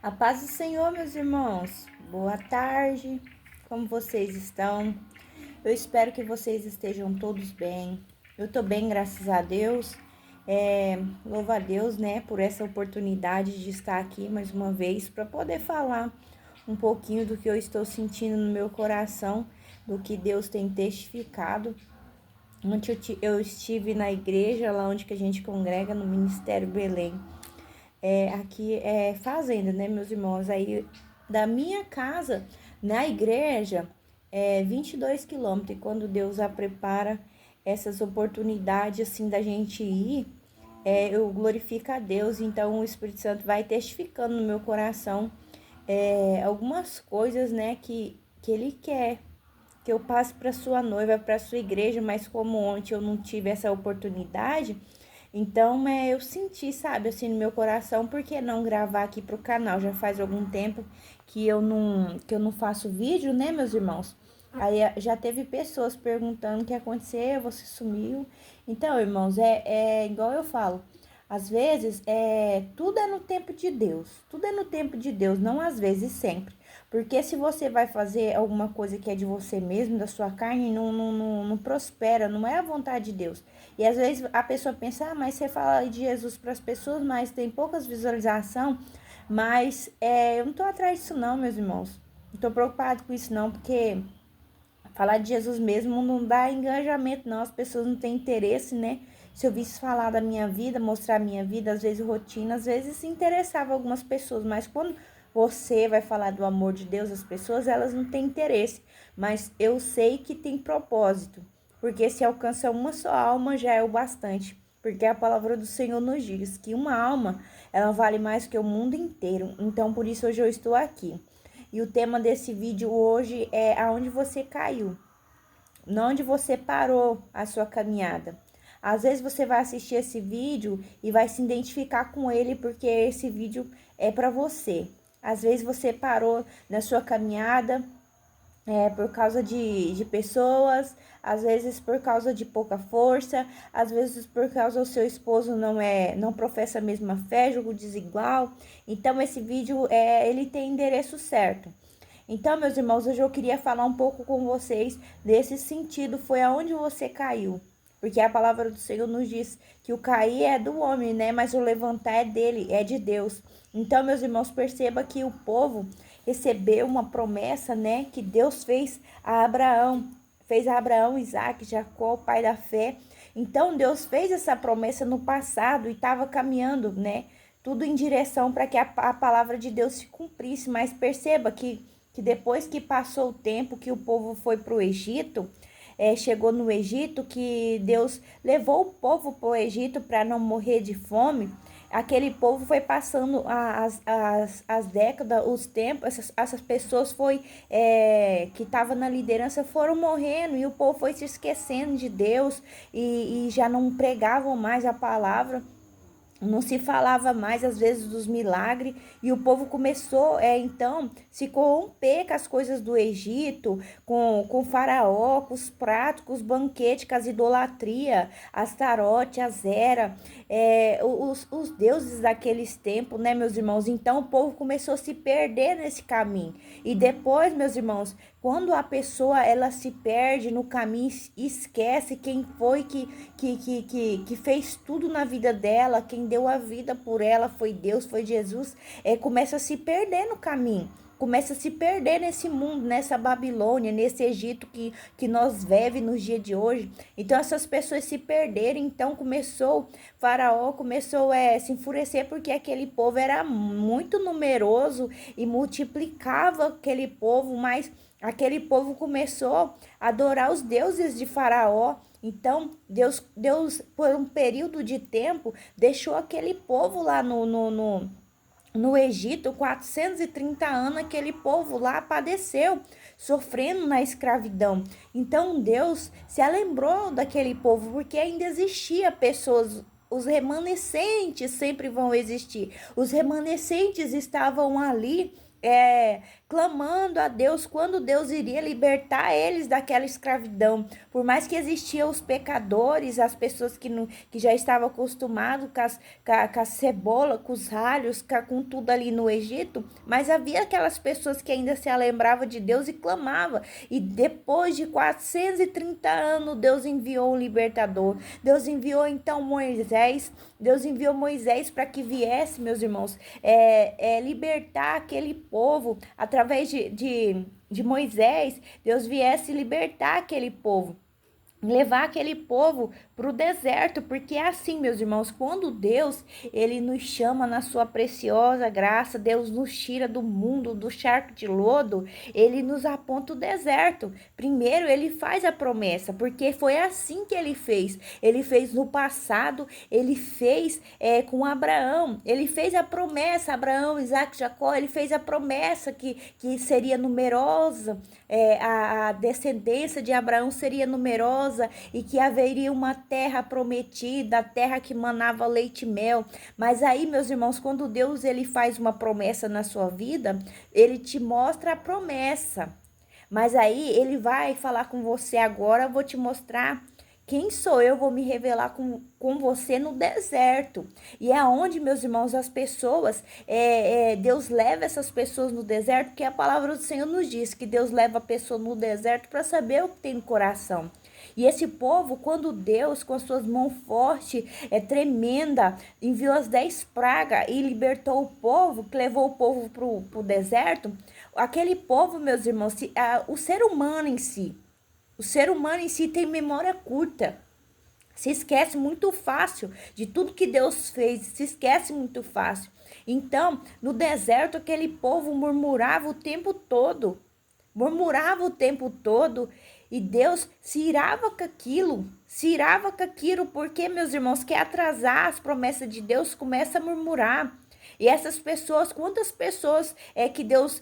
A paz do Senhor, meus irmãos. Boa tarde. Como vocês estão? Eu espero que vocês estejam todos bem. Eu tô bem, graças a Deus. Louvo a Deus, né, por essa oportunidade de estar aqui mais uma vez para poder falar um pouquinho do que eu estou sentindo no meu coração, do que Deus tem testificado. Ontem eu estive na igreja, lá onde que a gente congrega, no Ministério Belém. Aqui é fazenda, né, meus irmãos? Aí da minha casa na igreja é 22 quilômetros. E quando Deus a prepara essas oportunidades assim da gente ir, eu glorifico a Deus. Então o Espírito Santo vai testificando no meu coração algumas coisas, né, que Ele quer que eu passe para sua noiva, para sua igreja, mas como ontem eu não tive essa oportunidade, então eu senti, sabe, assim no meu coração, por que não gravar aqui pro canal? Já faz algum tempo que eu não faço vídeo, né, meus irmãos? Aí já teve pessoas perguntando o que aconteceu, você sumiu. Então, irmãos, é igual eu falo. Às vezes, tudo é no tempo de Deus. Tudo é no tempo de Deus, não às vezes, sempre. Porque se você vai fazer alguma coisa que é de você mesmo, da sua carne, não prospera, não é a vontade de Deus. E às vezes a pessoa pensa, mas você fala de Jesus para as pessoas, mas tem poucas visualizações. Mas eu não tô atrás disso não, meus irmãos. Não tô preocupado com isso não, porque falar de Jesus mesmo não dá engajamento não. As pessoas não têm interesse, né? Se eu visse falar da minha vida, mostrar a minha vida, às vezes rotina, às vezes se interessava algumas pessoas, mas quando você vai falar do amor de Deus às pessoas, elas não têm interesse. Mas eu sei que tem propósito, porque se alcança uma só alma já é o bastante. Porque a palavra do Senhor nos diz que uma alma, ela vale mais que o mundo inteiro. Então, por isso hoje eu estou aqui. E o tema desse vídeo hoje é aonde você caiu, onde você parou a sua caminhada. Às vezes você vai assistir esse vídeo e vai se identificar com ele porque esse vídeo é para você. Às vezes você parou na sua caminhada por causa de pessoas, às vezes por causa de pouca força, às vezes por causa do seu esposo não professa a mesma fé, julgo desigual. Então esse vídeo ele tem endereço certo. Então, meus irmãos, hoje eu queria falar um pouco com vocês desse sentido, foi aonde você caiu. Porque a palavra do Senhor nos diz que o cair é do homem, né? Mas o levantar é dele, é de Deus. Então, meus irmãos, perceba que o povo recebeu uma promessa, né? Que Deus fez a Abraão. Fez a Abraão, Isaac, Jacó, o pai da fé. Então, Deus fez essa promessa no passado e estava caminhando, né? Tudo em direção para que a palavra de Deus se cumprisse. Mas perceba que depois que passou o tempo que o povo foi para o Egito, chegou no Egito, que Deus levou o povo para o Egito para não morrer de fome. Aquele povo foi passando as décadas, os tempos, essas pessoas que estavam na liderança foram morrendo e o povo foi se esquecendo de Deus e já não pregavam mais a palavra. Não se falava mais às vezes dos milagres e o povo começou então se corromper com as coisas do Egito, com o faraó, com os pratos, com os banquetes, com as idolatria, as tarote, as Zera, os deuses daqueles tempos, né, meus irmãos? Então o povo começou a se perder nesse caminho. E depois, meus irmãos, quando a pessoa ela se perde no caminho, esquece quem foi que fez tudo na vida dela, quem deu a vida por ela foi Deus, foi Jesus, começa a se perder no caminho. Começa a se perder nesse mundo, nessa Babilônia, nesse Egito que nós vivemos nos dias de hoje. Então essas pessoas se perderam, então Faraó começou a se enfurecer porque aquele povo era muito numeroso e multiplicava aquele povo, mas aquele povo começou a adorar os deuses de Faraó. Então, Deus, por um período de tempo, deixou aquele povo lá no Egito, 430 anos, aquele povo lá padeceu, sofrendo na escravidão. Então, Deus se lembrou daquele povo, porque ainda existia pessoas. Os remanescentes sempre vão existir. Os remanescentes estavam ali clamando a Deus quando Deus iria libertar eles daquela escravidão. Por mais que existiam os pecadores, as pessoas que já estavam acostumados com a cebola, com os alhos, com tudo ali no Egito, mas havia aquelas pessoas que ainda se lembravam de Deus e clamavam. E depois de 430 anos, Deus enviou um libertador. Deus enviou então Moisés. Deus enviou Moisés para que viesse, meus irmãos, libertar aquele povo. Através de Moisés, Deus viesse libertar aquele povo. Levar aquele povo para o deserto, porque é assim, meus irmãos, quando Deus, ele nos chama na sua preciosa graça, Deus nos tira do mundo, do charco de lodo, ele nos aponta o deserto. Primeiro, ele faz a promessa, porque foi assim que ele fez no passado, ele fez com Abraão, ele fez a promessa, Abraão, Isaac, Jacó, ele fez a promessa que seria numerosa, a descendência de Abraão seria numerosa, e que haveria uma terra prometida, a terra que manava leite e mel. Mas aí, meus irmãos, quando Deus ele faz uma promessa na sua vida, ele te mostra a promessa. Mas aí ele vai falar com você agora, eu vou te mostrar quem sou eu, vou me revelar com você no deserto. E é onde, meus irmãos, as pessoas, Deus leva essas pessoas no deserto, porque a palavra do Senhor nos diz que Deus leva a pessoa no deserto para saber o que tem no coração. E esse povo, quando Deus, com as suas mãos fortes, tremenda, enviou as 10 pragas e libertou o povo, que levou o povo para o deserto, aquele povo, meus irmãos, o ser humano em si tem memória curta. Se esquece muito fácil de tudo que Deus fez, se esquece muito fácil. Então, no deserto, aquele povo murmurava o tempo todo, e Deus se irava com aquilo, porque, meus irmãos, quer atrasar as promessas de Deus, começa a murmurar. E essas pessoas, quantas pessoas que Deus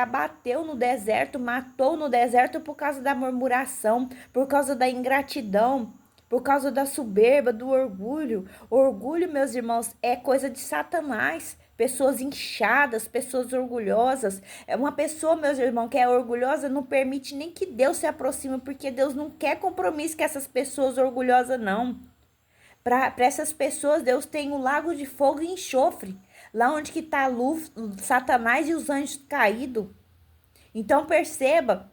abateu no deserto, matou no deserto por causa da murmuração, por causa da ingratidão, por causa da soberba, do orgulho. Orgulho, meus irmãos, é coisa de Satanás. Pessoas inchadas, pessoas orgulhosas. Uma pessoa, meus irmãos, que é orgulhosa não permite nem que Deus se aproxime, porque Deus não quer compromisso com essas pessoas orgulhosas, não. Para essas pessoas, Deus tem um lago de fogo e enxofre, lá onde que está a luz, Satanás e os anjos caídos. Então perceba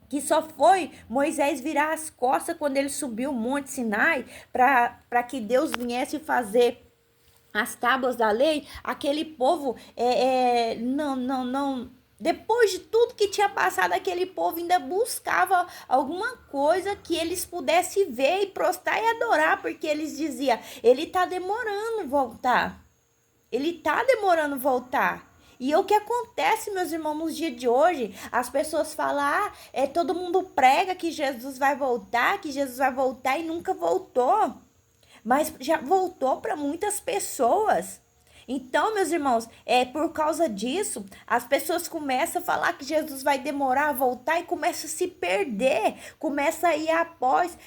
que só foi Moisés virar as costas quando ele subiu o Monte Sinai para que Deus viesse fazer as tábuas da lei. Aquele povo não. Depois de tudo que tinha passado, aquele povo ainda buscava alguma coisa que eles pudessem ver e prostrar e adorar, porque eles diziam, ele tá demorando voltar. E o que acontece, meus irmãos, nos dias de hoje, as pessoas falam, todo mundo prega que Jesus vai voltar e nunca voltou. Mas já voltou para muitas pessoas. Então, meus irmãos, por causa disso, as pessoas começam a falar que Jesus vai demorar a voltar e começam a se perder, começa a ir após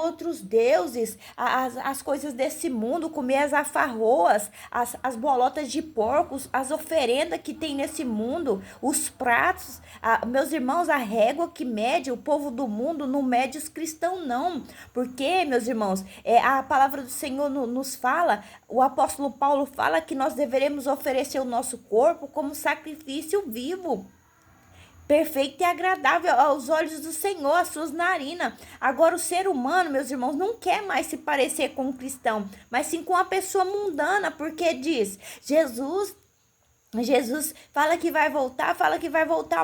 outros deuses, as coisas desse mundo, comer as alfarroas, as bolotas de porcos, as oferendas que tem nesse mundo, os pratos. Meus irmãos, a régua que mede o povo do mundo não mede os cristãos, não. Porque, meus irmãos, a palavra do Senhor nos fala, o apóstolo Paulo fala que nós deveremos oferecer o nosso corpo como sacrifício vivo, perfeito e agradável aos olhos do Senhor, às suas narinas. Agora, o ser humano, meus irmãos, não quer mais se parecer com um cristão, mas sim com uma pessoa mundana, porque diz, Jesus fala que vai voltar,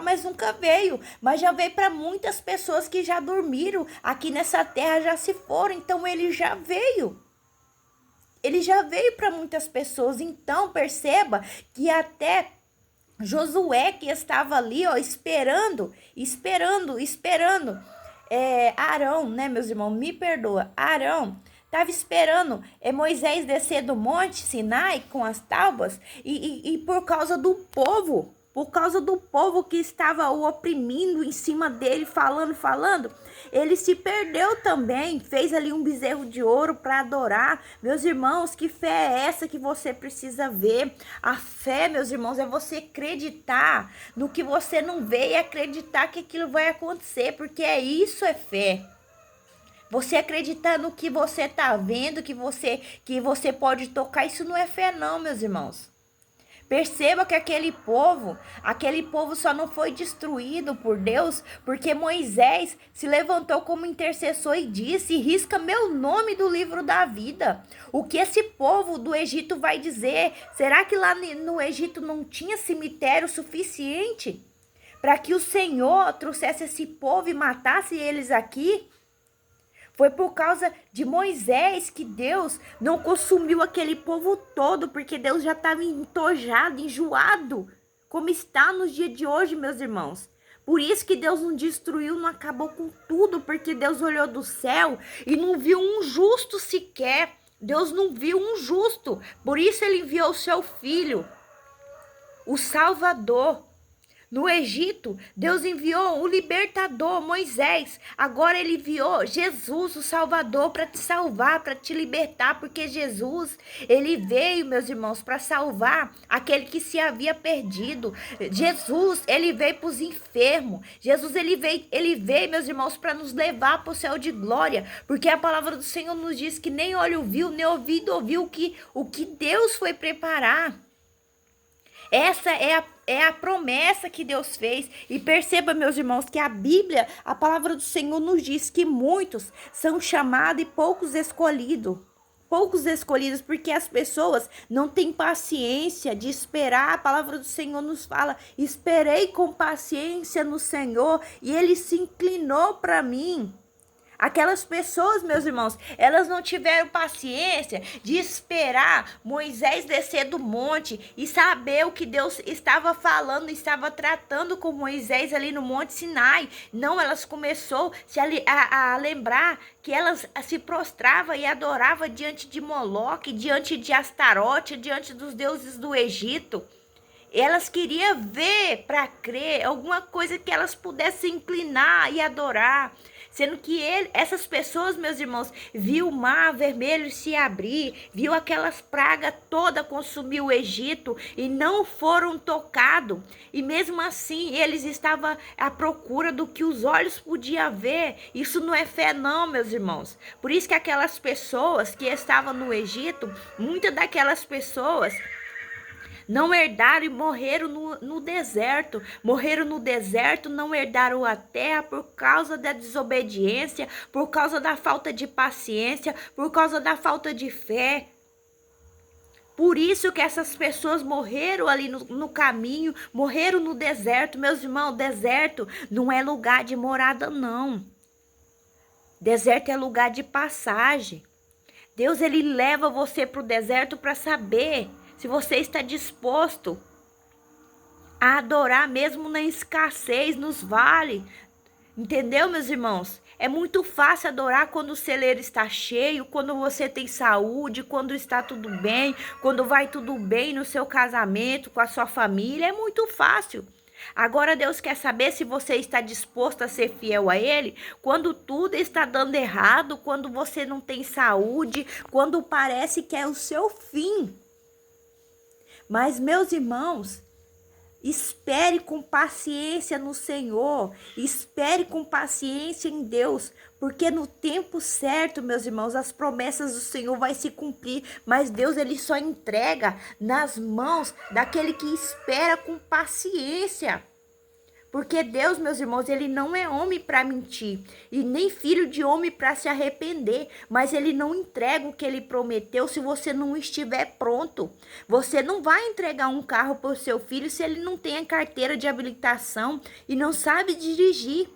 mas nunca veio. Mas já veio para muitas pessoas que já dormiram aqui nessa terra, já se foram, então ele já veio. Ele já veio para muitas pessoas. Então perceba que até Josué, que estava ali, esperando. Arão, né, meus irmãos, me perdoa. Arão estava esperando Moisés descer do monte Sinai com as tábuas e por causa do povo. por causa do povo que estava o oprimindo em cima dele, falando, ele se perdeu também, fez ali um bezerro de ouro para adorar. Meus irmãos, que fé é essa que você precisa ver? A fé, meus irmãos, é você acreditar no que você não vê e acreditar que aquilo vai acontecer, porque isso é fé. Você acreditar no que você tá vendo, que você pode tocar, isso não é fé não, meus irmãos. Perceba que aquele povo só não foi destruído por Deus porque Moisés se levantou como intercessor e disse: risca meu nome do livro da vida. O que esse povo do Egito vai dizer? Será que lá no Egito não tinha cemitério suficiente para que o Senhor trouxesse esse povo e matasse eles aqui? Foi por causa de Moisés que Deus não consumiu aquele povo todo, porque Deus já estava entojado, enjoado, como está nos dias de hoje, meus irmãos. Por isso que Deus não destruiu, não acabou com tudo, porque Deus olhou do céu e não viu um justo sequer. Deus não viu um justo, por isso ele enviou o seu filho, o Salvador. No Egito, Deus enviou o libertador, Moisés. Agora ele enviou Jesus, o Salvador, para te salvar, para te libertar, porque Jesus, ele veio, meus irmãos, para salvar aquele que se havia perdido. Jesus, ele veio para os enfermos. Jesus, ele veio, meus irmãos, para nos levar para o céu de glória, porque a palavra do Senhor nos diz que nem olho viu, nem ouvido ouviu o que Deus foi preparar. Essa é a promessa que Deus fez. E perceba, meus irmãos, que a Bíblia, a palavra do Senhor nos diz que muitos são chamados e poucos escolhidos. Poucos escolhidos, porque as pessoas não têm paciência de esperar. A palavra do Senhor nos fala: esperei com paciência no Senhor e ele se inclinou para mim. Aquelas pessoas, meus irmãos, elas não tiveram paciência de esperar Moisés descer do monte e saber o que Deus estava falando, estava tratando com Moisés ali no Monte Sinai. Não, elas começaram a lembrar que elas se prostravam e adoravam diante de Moloque, diante de Astarote, diante dos deuses do Egito. Elas queriam ver para crer, alguma coisa que elas pudessem inclinar e adorar. Sendo que essas pessoas, meus irmãos, viu o mar vermelho se abrir, viu aquelas pragas todas consumir o Egito e não foram tocados. E mesmo assim, eles estavam à procura do que os olhos podiam ver. Isso não é fé não, meus irmãos. Por isso que aquelas pessoas que estavam no Egito, muitas daquelas pessoas não herdaram e morreram no deserto. Morreram no deserto, não herdaram a terra por causa da desobediência, por causa da falta de paciência, por causa da falta de fé. Por isso que essas pessoas morreram ali no caminho, morreram no deserto. Meus irmãos, deserto não é lugar de morada, não. Deserto é lugar de passagem. Deus, ele leva você para o deserto para saber se você está disposto a adorar mesmo na escassez, nos vales. Entendeu, meus irmãos? É muito fácil adorar quando o celeiro está cheio, quando você tem saúde, quando está tudo bem, quando vai tudo bem no seu casamento, com a sua família. É muito fácil. Agora Deus quer saber se você está disposto a ser fiel a Ele quando tudo está dando errado, quando você não tem saúde, quando parece que é o seu fim. Mas, meus irmãos, espere com paciência no Senhor, espere com paciência em Deus, porque no tempo certo, meus irmãos, as promessas do Senhor vai se cumprir, mas Deus, ele só entrega nas mãos daquele que espera com paciência. Porque Deus, meus irmãos, ele não é homem para mentir e nem filho de homem para se arrepender, mas ele não entrega o que ele prometeu se você não estiver pronto. Você não vai entregar um carro para o seu filho se ele não tem a carteira de habilitação e não sabe dirigir.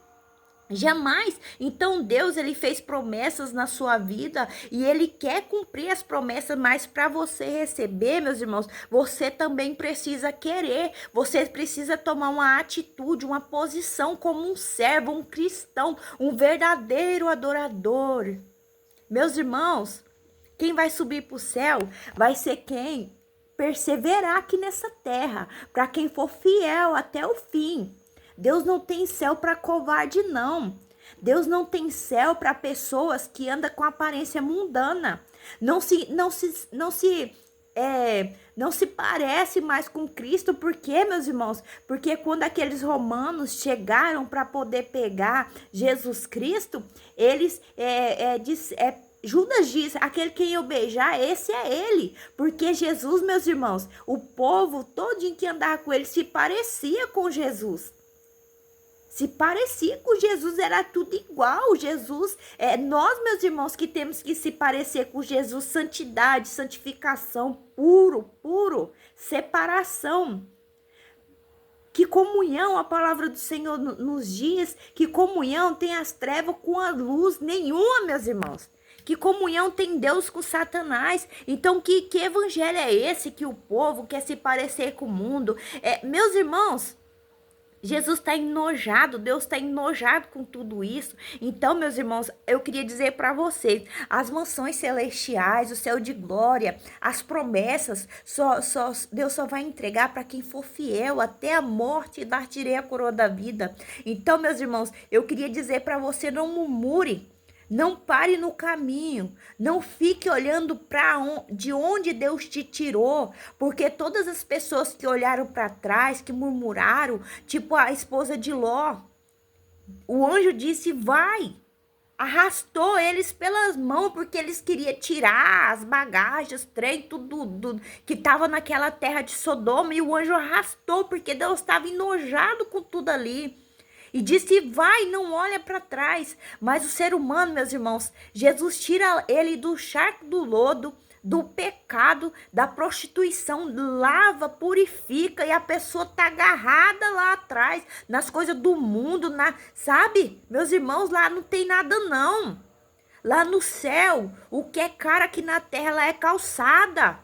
Jamais. Então Deus, ele fez promessas na sua vida e ele quer cumprir as promessas, mas para você receber, meus irmãos, você também precisa querer, você precisa tomar uma atitude, uma posição como um servo, um cristão, um verdadeiro adorador. Meus irmãos, quem vai subir para o céu vai ser quem perseverar aqui nessa terra, para quem for fiel até o fim. Deus não tem céu para covarde, não. Deus não tem céu para pessoas que andam com aparência mundana. Não se parece mais com Cristo. Por quê, meus irmãos? Porque quando aqueles romanos chegaram para poder pegar Jesus Cristo, eles Judas diz, aquele quem eu beijar, esse é ele. Porque Jesus, meus irmãos, o povo todinho que andava com ele se parecia com Jesus. Se parecia com Jesus, era tudo igual. Jesus, nós, meus irmãos, que temos que se parecer com Jesus. Santidade, santificação, puro, separação. Que comunhão, a palavra do Senhor nos diz, que comunhão tem as trevas com a luz nenhuma, meus irmãos. Que comunhão tem Deus com Satanás? Então, que evangelho é esse que o povo quer se parecer com o mundo? Meus irmãos, Jesus está enojado, Deus está enojado com tudo isso. Então, meus irmãos, eu queria dizer para vocês, as mansões celestiais, o céu de glória, as promessas, Deus só vai entregar para quem for fiel até a morte e dar-te-ei a coroa da vida. Então, meus irmãos, eu queria dizer para você, não murmure. Não pare no caminho, não fique olhando de onde Deus te tirou, porque todas as pessoas que olharam para trás, que murmuraram, tipo a esposa de Ló, o anjo disse, vai, arrastou eles pelas mãos, porque eles queriam tirar as bagagens, trem, tudo que estava naquela terra de Sodoma, e o anjo arrastou, porque Deus estava enojado com tudo ali. E disse, vai, não olha para trás. Mas o ser humano, meus irmãos, Jesus tira ele do charco do lodo, do pecado, da prostituição, lava, purifica, e a pessoa tá agarrada lá atrás, nas coisas do mundo, sabe? Meus irmãos, lá não tem nada não. Lá no céu, o que é caro aqui na terra, lá é calçada.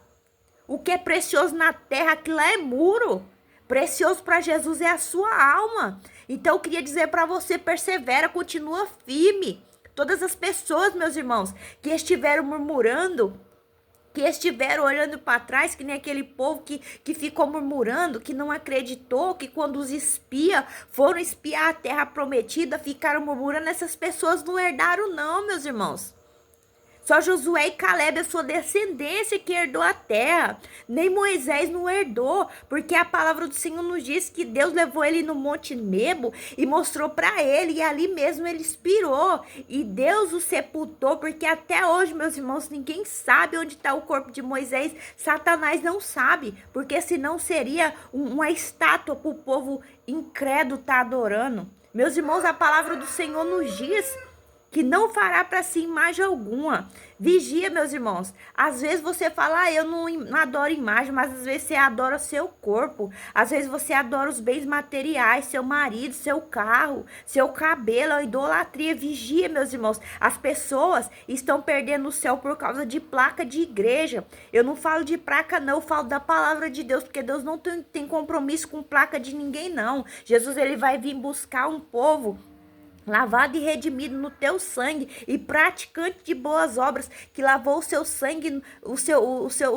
O que é precioso na terra, aquilo lá é muro. Precioso para Jesus é a sua alma. Então eu queria dizer para você, persevera, continua firme. Todas as pessoas, meus irmãos, que estiveram murmurando, que estiveram olhando para trás, que nem aquele povo que ficou murmurando, que não acreditou, que quando os espias foram espiar a terra prometida, ficaram murmurando, essas pessoas não herdaram não, meus irmãos. Só Josué e Caleb, a sua descendência, que herdou a terra. Nem Moisés não herdou, porque a palavra do Senhor nos diz que Deus levou ele no Monte Nebo e mostrou para ele, e ali mesmo ele expirou. E Deus o sepultou, porque até hoje, meus irmãos, ninguém sabe onde está o corpo de Moisés. Satanás não sabe, porque senão seria uma estátua para o povo incrédulo estar adorando. Meus irmãos, a palavra do Senhor nos diz que não fará para si imagem alguma. Vigia, meus irmãos. Às vezes você fala, eu não adoro imagem, mas às vezes você adora seu corpo. Às vezes você adora os bens materiais, seu marido, seu carro, seu cabelo, a idolatria. Vigia, meus irmãos. As pessoas estão perdendo o céu por causa de placa de igreja. Eu não falo de placa, não. Eu falo da palavra de Deus, porque Deus não tem compromisso com placa de ninguém, não. Jesus, ele vai vir buscar um povo lavado e redimido no teu sangue, e praticante de boas obras, que lavou o seu sangue, o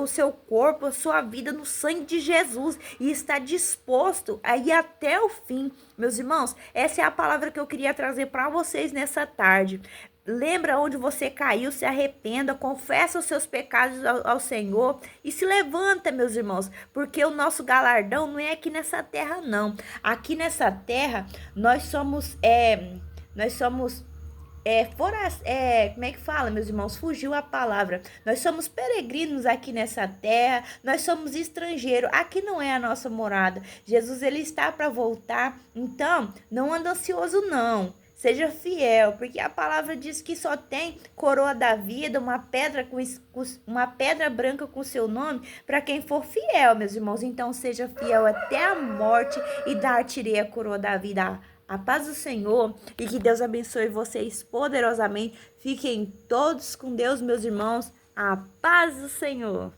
seu corpo, a sua vida no sangue de Jesus, e está disposto a ir até o fim. Meus irmãos, essa é a palavra que eu queria trazer para vocês nessa tarde. Lembra onde você caiu, se arrependa, confessa os seus pecados ao Senhor e se levanta, meus irmãos, porque o nosso galardão não é aqui nessa terra, não. Aqui nessa terra, nós somos como é que fala, meus irmãos? Fugiu a palavra. Nós somos peregrinos aqui nessa terra, nós somos estrangeiros. Aqui não é a nossa morada. Jesus, ele está para voltar. Então, não anda ansioso, não. Seja fiel, porque a palavra diz que só tem coroa da vida, uma pedra branca com seu nome, para quem for fiel, meus irmãos. Então, seja fiel até a morte e dar-te-ei a coroa da vida. A paz do Senhor e que Deus abençoe vocês poderosamente. Fiquem todos com Deus, meus irmãos. A paz do Senhor.